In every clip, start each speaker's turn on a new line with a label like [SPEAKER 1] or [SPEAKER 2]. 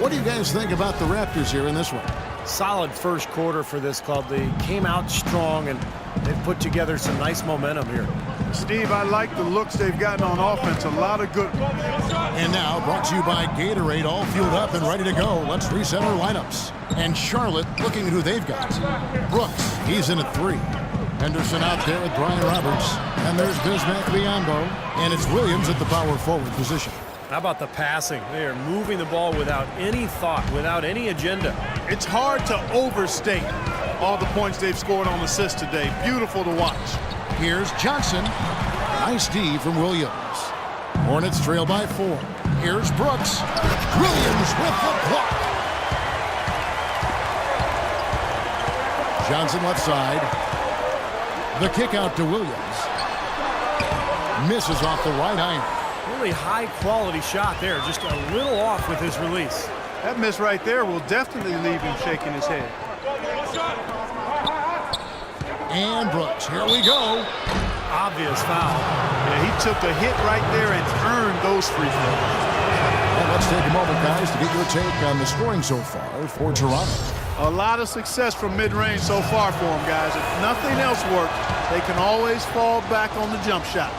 [SPEAKER 1] What do you guys think about the Raptors here in this one?
[SPEAKER 2] Solid first quarter for this club. They came out strong, and they've put together some nice momentum here.
[SPEAKER 3] Steve, I like the looks they've gotten on offense. A lot of good.
[SPEAKER 1] And now, brought to you by Gatorade, all fueled up and ready to go. Let's reset our lineups. And Charlotte looking at who they've got. Brooks, he's in at 3. Henderson out there with Brian Roberts. And there's Bismack Biyombo. And it's Williams at the power forward position.
[SPEAKER 2] How about the passing? They are moving the ball without any thought, without any agenda.
[SPEAKER 3] It's hard to overstate all the points they've scored on assists today. Beautiful to watch.
[SPEAKER 1] Here's Johnson. Nice D from Williams. Hornets trail by 4. Here's Brooks. Williams with the block. Johnson left side. The kick out to Williams. Misses off the right iron.
[SPEAKER 2] Really high-quality shot there. Just a little off with his release.
[SPEAKER 3] That miss right there will definitely leave him shaking his head.
[SPEAKER 1] And Brooks, here we go.
[SPEAKER 2] Obvious foul.
[SPEAKER 3] Yeah, he took a hit right there and earned those free throws.
[SPEAKER 1] And let's take a moment, guys, to get your take on the scoring so far for Toronto.
[SPEAKER 3] A lot of success from mid-range so far for them, guys. If nothing else worked, they can always fall back on the jump shot.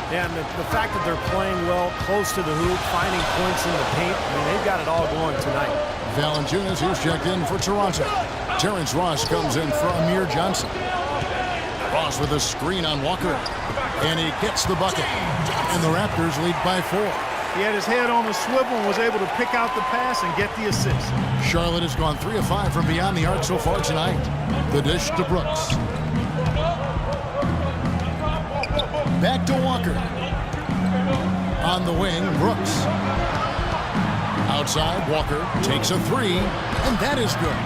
[SPEAKER 2] Yeah, and the fact that they're playing well, close to the hoop, finding points in the paint, I mean, they've got it all going tonight.
[SPEAKER 1] Valanciunas, he's checked in for Toronto. Terrence Ross comes in for Amir Johnson. Ross with a screen on Walker. And he gets the bucket. And the Raptors lead by 4.
[SPEAKER 3] He had his head on the swivel and was able to pick out the pass and get the assist.
[SPEAKER 1] Charlotte has gone 3 of 5 from beyond the arc so far tonight. The dish to Brooks. Back to Walker. On the wing, Brooks. Outside, Walker takes a 3, and that is good.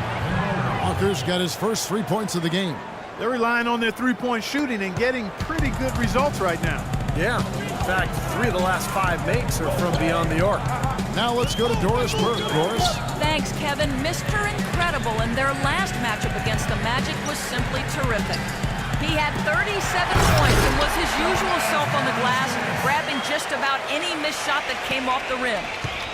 [SPEAKER 1] Walker's got his first 3 points of the game.
[SPEAKER 3] They're relying on their three-point shooting and getting pretty good results right now.
[SPEAKER 2] Yeah, in fact, 3 of the last 5 makes are from beyond the arc.
[SPEAKER 1] Now let's go to Doris Burke. Doris?
[SPEAKER 4] Thanks, Kevin. Mr. Incredible, and their last matchup against the Magic was simply terrific. He had 37 points and was his usual self on the glass, grabbing just about any missed shot that came off the rim.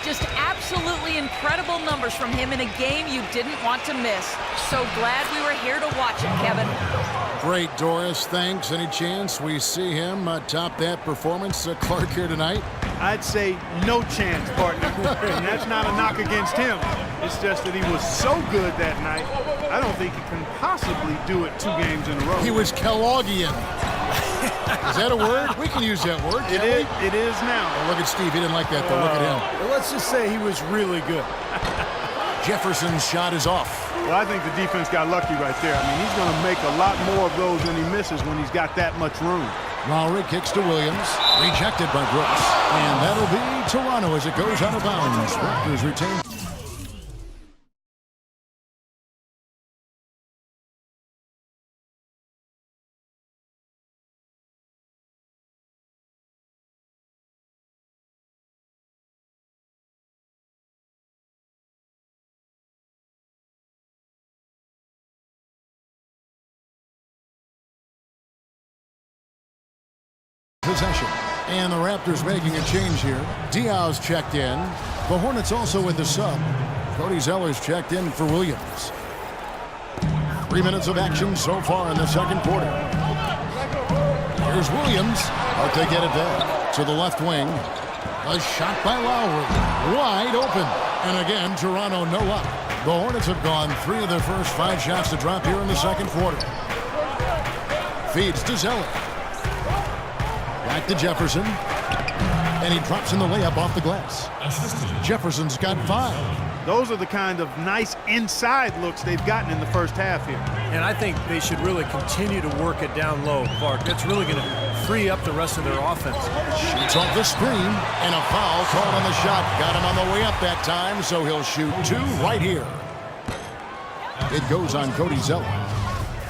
[SPEAKER 4] Just absolutely incredible numbers from him in a game you didn't want to miss. So glad we were here to watch it, Kevin.
[SPEAKER 1] Great, Doris. Thanks. Any chance we see him top that performance, Clark, here tonight?
[SPEAKER 3] I'd say no chance, partner. And that's not a knock against him. It's just that he was so good that night, I don't think he can possibly do it 2 games in a row.
[SPEAKER 1] He was Kelloggian. Is that a word? We can use that word.
[SPEAKER 3] It is now.
[SPEAKER 1] Oh, look at Steve. He didn't like that, though. Look at him.
[SPEAKER 2] Well, let's just say he was really good.
[SPEAKER 1] Jefferson's shot is off.
[SPEAKER 3] Well, I think the defense got lucky right there. I mean, he's going to make a lot more of those than he misses when he's got that much room.
[SPEAKER 1] Lowry kicks to Williams. Rejected by Brooks. And that'll be Toronto as it goes out of bounds. Raptors retain. Possession. And the Raptors making a change here. Diaz checked in. The Hornets also with the sub. Cody Zeller's checked in for Williams. 3 minutes of action so far in the second quarter. Here's Williams. But they get it there. To the left wing. A shot by Lowry. Wide open. And again, Toronto no up. The Hornets have gone 3 of their first 5 shots to drop here in the second quarter. Feeds to Zeller. Back to Jefferson. And he drops in the layup off the glass. Jefferson's got 5.
[SPEAKER 3] Those are the kind of nice inside looks they've gotten in the first half here.
[SPEAKER 2] And I think they should really continue to work it down low, Clark. That's really going to free up the rest of their offense.
[SPEAKER 1] Shoots off the screen. And a foul called on the shot. Got him on the way up that time, so he'll shoot 2 right here. It goes on Cody Zeller.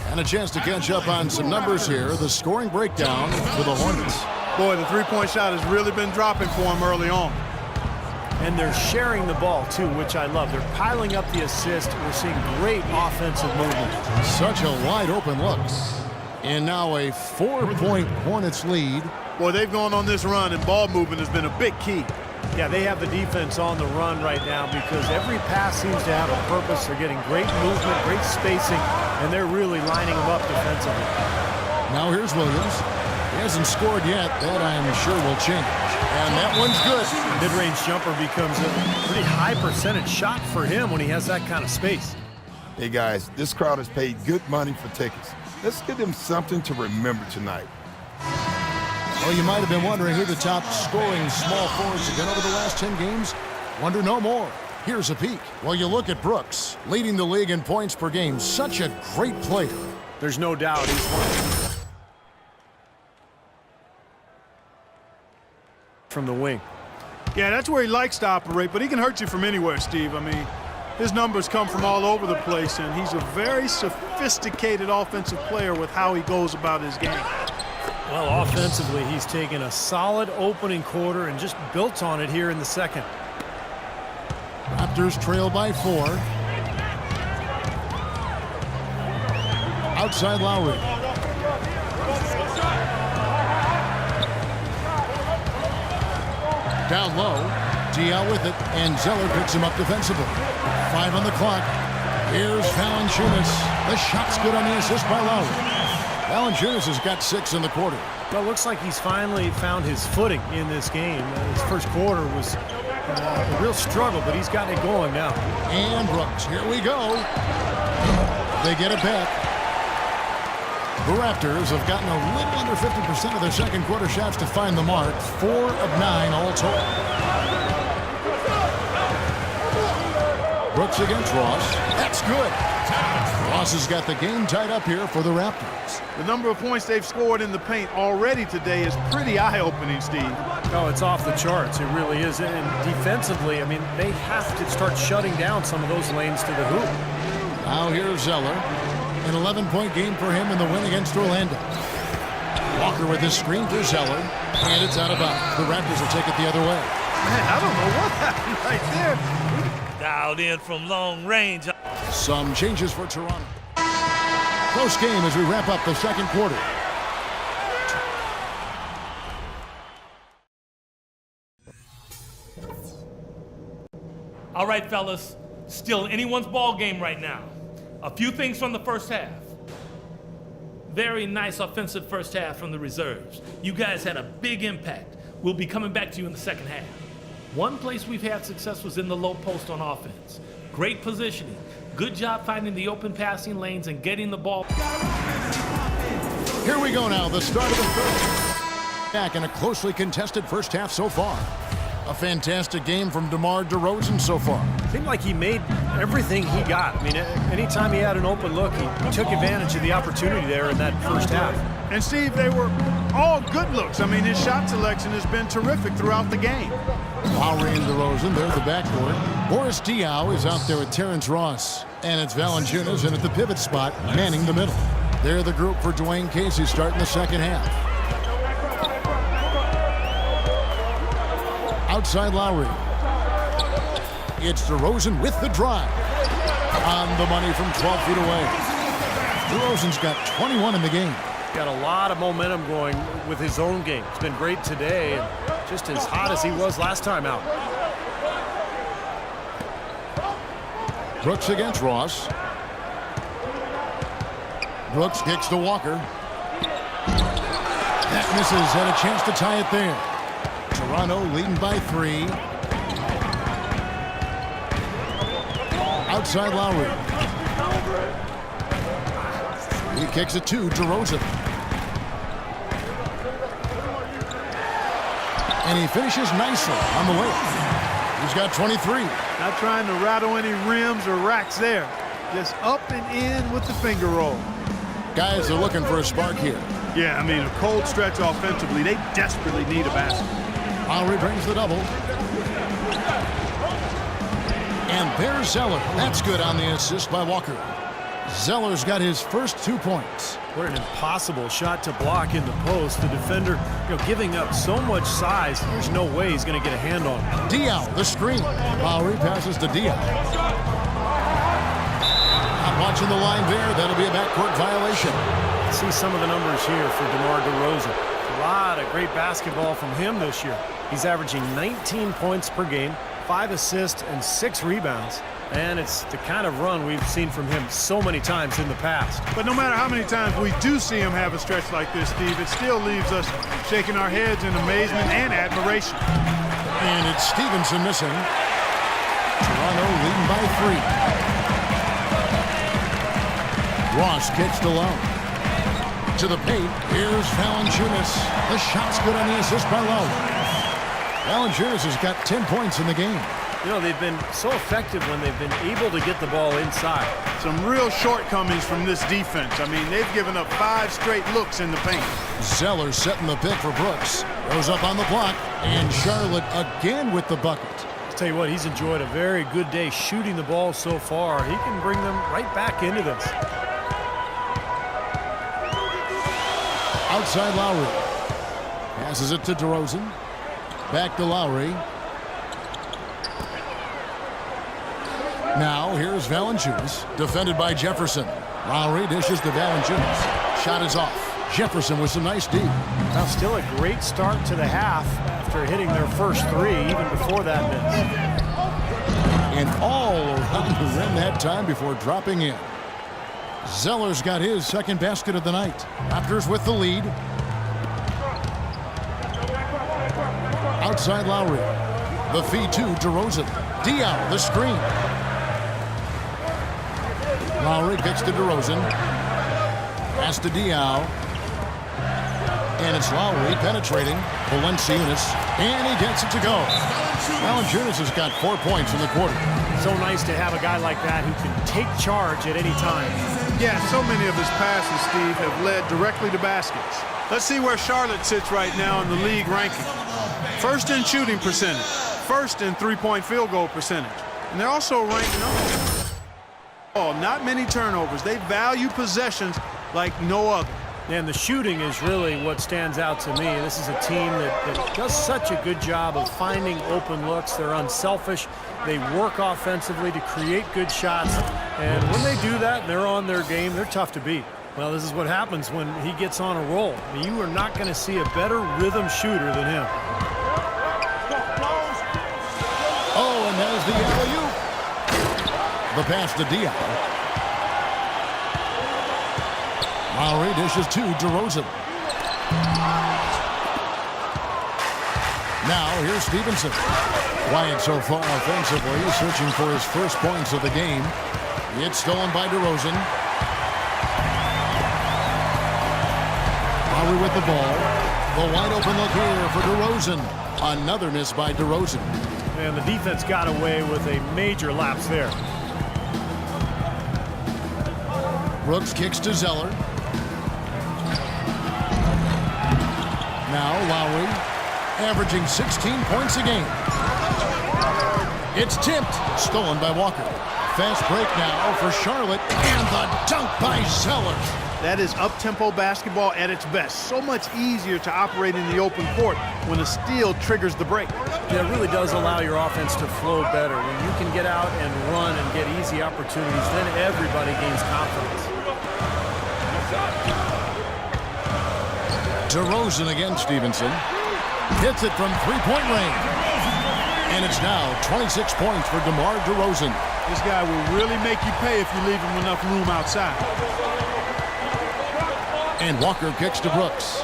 [SPEAKER 1] And a chance to catch up on some numbers here. The scoring breakdown for the Hornets.
[SPEAKER 3] Boy, the three-point shot has really been dropping for him early on.
[SPEAKER 2] And they're sharing the ball, too, which I love. They're piling up the assist. We're seeing great offensive movement.
[SPEAKER 1] Such a wide-open look. And now a 4-point Hornets lead.
[SPEAKER 3] Boy, they've gone on this run, and ball movement has been a big key.
[SPEAKER 2] Yeah, they have the defense on the run right now because every pass seems to have a purpose. They're getting great movement, great spacing, and they're really lining them up defensively.
[SPEAKER 1] Now here's Williams. He hasn't scored yet. That I'm sure will change. And that one's good.
[SPEAKER 2] Mid-range jumper becomes a pretty high percentage shot for him when he has that kind of space.
[SPEAKER 5] Hey, guys, this crowd has paid good money for tickets. Let's give them something to remember tonight.
[SPEAKER 1] Well, you might have been wondering who the top scoring small forwards have been over the last 10 games. Wonder no more. Here's a peek. Well, you look at Brooks, leading the league in points per game. Such a great player.
[SPEAKER 2] There's no doubt he's one from the wing.
[SPEAKER 3] Yeah, that's where he likes to operate, but he can hurt you from anywhere, Steve. I mean, his numbers come from all over the place, and he's a very sophisticated offensive player with how he goes about his game.
[SPEAKER 2] Well, offensively, he's taken a solid opening quarter and just built on it here in the second.
[SPEAKER 1] Raptors trail by 4. Outside Lowry. Down low. DL with it, and Zeller picks him up defensively. 5 on the clock. Here's Valanciunas. The shot's good on the assist by Lowry. Valanciunas has got 6 in the quarter.
[SPEAKER 2] Well, it looks like he's finally found his footing in this game. His first quarter was a real struggle, but he's gotten it going now.
[SPEAKER 1] And Brooks, here we go. They get it back. The Raptors have gotten a little under 50% of their second quarter shots to find the mark. 4 of 9 all total. Brooks against Ross. That's good. Ross has got the game tied up here for the Raptors.
[SPEAKER 3] The number of points they've scored in the paint already today is pretty eye-opening, Steve.
[SPEAKER 2] Oh, it's off the charts. It really is. And defensively, I mean, they have to start shutting down some of those lanes to the hoop.
[SPEAKER 1] Now here's Zeller. An 11-point game for him in the win against Orlando. Walker with his screen for Zeller. And it's out of bounds. The Raptors will take it the other way.
[SPEAKER 3] Man, I don't know what happened right there.
[SPEAKER 6] Dialed in from long range.
[SPEAKER 1] Some changes for Toronto. Close game as we wrap up the second quarter.
[SPEAKER 6] All right, fellas, still anyone's ball game right now. A few things from the first half. Very nice offensive first half from the reserves. You guys had a big impact. We'll be coming back to you in the second half. One place we've had success was in the low post on offense. Great positioning. Good job finding the open passing lanes and getting the ball.
[SPEAKER 1] Here we go now, the start of the third. Back in a closely contested first half so far. A fantastic game from DeMar DeRozan so far.
[SPEAKER 2] Seemed like he made everything he got. I mean, anytime he had an open look, he took advantage of the opportunity there in that first half.
[SPEAKER 3] And, Steve, they were all good looks. I mean, his shot selection has been terrific throughout the game.
[SPEAKER 1] Lowry and DeRozan, there's the backcourt. Boris Diaw is out there with Terrence Ross. And it's Valanciunas in at the pivot spot, manning the middle. They're the group for Dwayne Casey starting the second half. Outside Lowry. It's DeRozan with the drive. On the money from 12 feet away. DeRozan's got 21 in the game.
[SPEAKER 2] Got a lot of momentum going with his own game. It's been great today and just as hot as he was last time out.
[SPEAKER 1] Brooks against Ross. Brooks kicks to Walker. That misses. Had a chance to tie it there. Toronto leading by 3. Outside Lowry. He kicks it to DeRozan. And he finishes nicely on the way. He's got 23.
[SPEAKER 3] Not trying to rattle any rims or racks there. Just up and in with the finger roll.
[SPEAKER 1] Guys are looking for a spark here.
[SPEAKER 3] Yeah, I mean, a cold stretch offensively. They desperately need a basket.
[SPEAKER 1] Lowry brings the double. And there's Zeller. That's good on the assist by Walker. Zeller's got his first 2 points.
[SPEAKER 2] What an impossible shot to block in the post. The defender, giving up so much size, there's no way he's going to get a hand on it.
[SPEAKER 1] Diaw, the screen. Lowry passes to Diaw. Not watching the line there. That'll be a backcourt violation.
[SPEAKER 2] See some of the numbers here for DeMar DeRozan. A lot of great basketball from him this year. He's averaging 19 points per game, 5 assists, and 6 rebounds. And it's the kind of run we've seen from him so many times in the past.
[SPEAKER 3] But no matter how many times we do see him have a stretch like this, Steve, it still leaves us shaking our heads in amazement and admiration.
[SPEAKER 1] And it's Stevenson missing. Toronto leading by 3. Ross kicks to Lowe. To the paint. Here's Valanciunas. The shot's good on the assist by Lowe. Valanciunas has got 10 points in the game.
[SPEAKER 2] You know, they've been so effective when they've been able to get the ball inside.
[SPEAKER 3] Some real shortcomings from this defense. I mean, they've given up 5 straight looks in the paint.
[SPEAKER 1] Zeller setting the pick for Brooks. Goes up on the block. And Charlotte again with the bucket.
[SPEAKER 2] I'll tell you what, he's enjoyed a very good day shooting the ball so far. He can bring them right back into this.
[SPEAKER 1] Outside Lowry. Passes it to DeRozan. Back to Lowry. Now here's Valanciunas, defended by Jefferson. Lowry dishes to Valanciunas. Shot is off. Jefferson with some nice D.
[SPEAKER 2] Now still a great start to the half after hitting their first 3 even before that miss.
[SPEAKER 1] And all around the rim that time before dropping in. Zeller's got his second basket of the night. Raptors with the lead. Outside Lowry. The feed to DeRozan. Diaw, the screen. Lowry kicks to DeRozan. Pass to Diaw. And it's Lowry penetrating. Valanciunas. And he gets it to go. Valanciunas has got 4 points in the quarter.
[SPEAKER 2] So nice to have a guy like that who can take charge at any time.
[SPEAKER 3] Yeah, so many of his passes, Steve, have led directly to baskets. Let's see where Charlotte sits right now in the league ranking. First in shooting percentage. First in three-point field goal percentage. And they're also ranked number. Oh, not many turnovers. They value possessions like no other.
[SPEAKER 2] And the shooting is really what stands out to me. This is a team that does such a good job of finding open looks. They're unselfish. They work offensively to create good shots. And when they do that and they're on their game, they're tough to beat. Well, this is what happens when he gets on a roll. You are not going to see a better rhythm shooter than him.
[SPEAKER 1] Oh, and there's the alley-oop. The pass to Diaw. Lowry dishes to DeRozan. Now here's Stevenson. Quiet so far offensively, searching for his first points of the game. It's stolen by DeRozan. Lowry with the ball. The wide open look here for DeRozan. Another miss by DeRozan.
[SPEAKER 2] And the defense got away with a major lapse there.
[SPEAKER 1] Brooks kicks to Zeller. Now Lowry, averaging 16 points a game. It's tipped, stolen by Walker. Fast break now for Charlotte, and the dunk by Zeller.
[SPEAKER 3] That is up-tempo basketball at its best. So much easier to operate in the open court when a steal triggers the break.
[SPEAKER 2] Yeah, it really does allow your offense to flow better. When you can get out and run and get easy opportunities, then everybody gains confidence.
[SPEAKER 1] DeRozan against Stevenson. Hits it from three-point range. And it's now 26 points for DeMar DeRozan.
[SPEAKER 3] This guy will really make you pay if you leave him enough room outside.
[SPEAKER 1] And Walker kicks to Brooks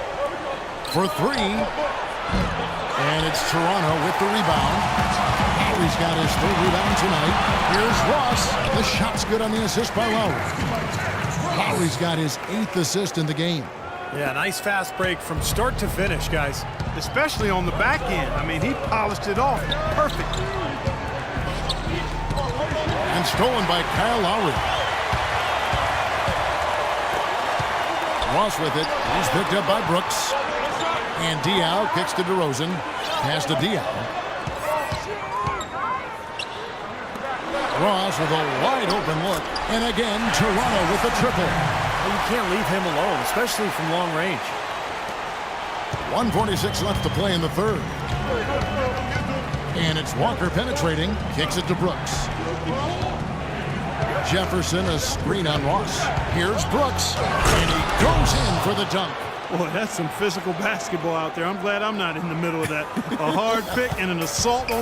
[SPEAKER 1] for 3. And it's Toronto with the rebound. Lowry's got his 3rd rebound tonight. Here's Ross. The shot's good on the assist by Lowry. Lowry's got his 8th assist in the game.
[SPEAKER 2] Yeah, nice fast break from start to finish, guys.
[SPEAKER 3] Especially on the back end. I mean, he polished it off perfect.
[SPEAKER 1] And stolen by Kyle Lowry. Ross with it. He's picked up by Brooks. And Diaw kicks to DeRozan. Pass to Diaw. Ross with a wide open look. And again, Toronto with the triple.
[SPEAKER 2] Well, you can't leave him alone, especially from long range.
[SPEAKER 1] 1:46 left to play in the 3rd. And it's Walker penetrating. Kicks it to Brooks. Jefferson, a screen on Ross. Here's Brooks. And he goes in for the dunk.
[SPEAKER 3] Boy, that's some physical basketball out there. I'm glad I'm not in the middle of that. A hard pick and an assault on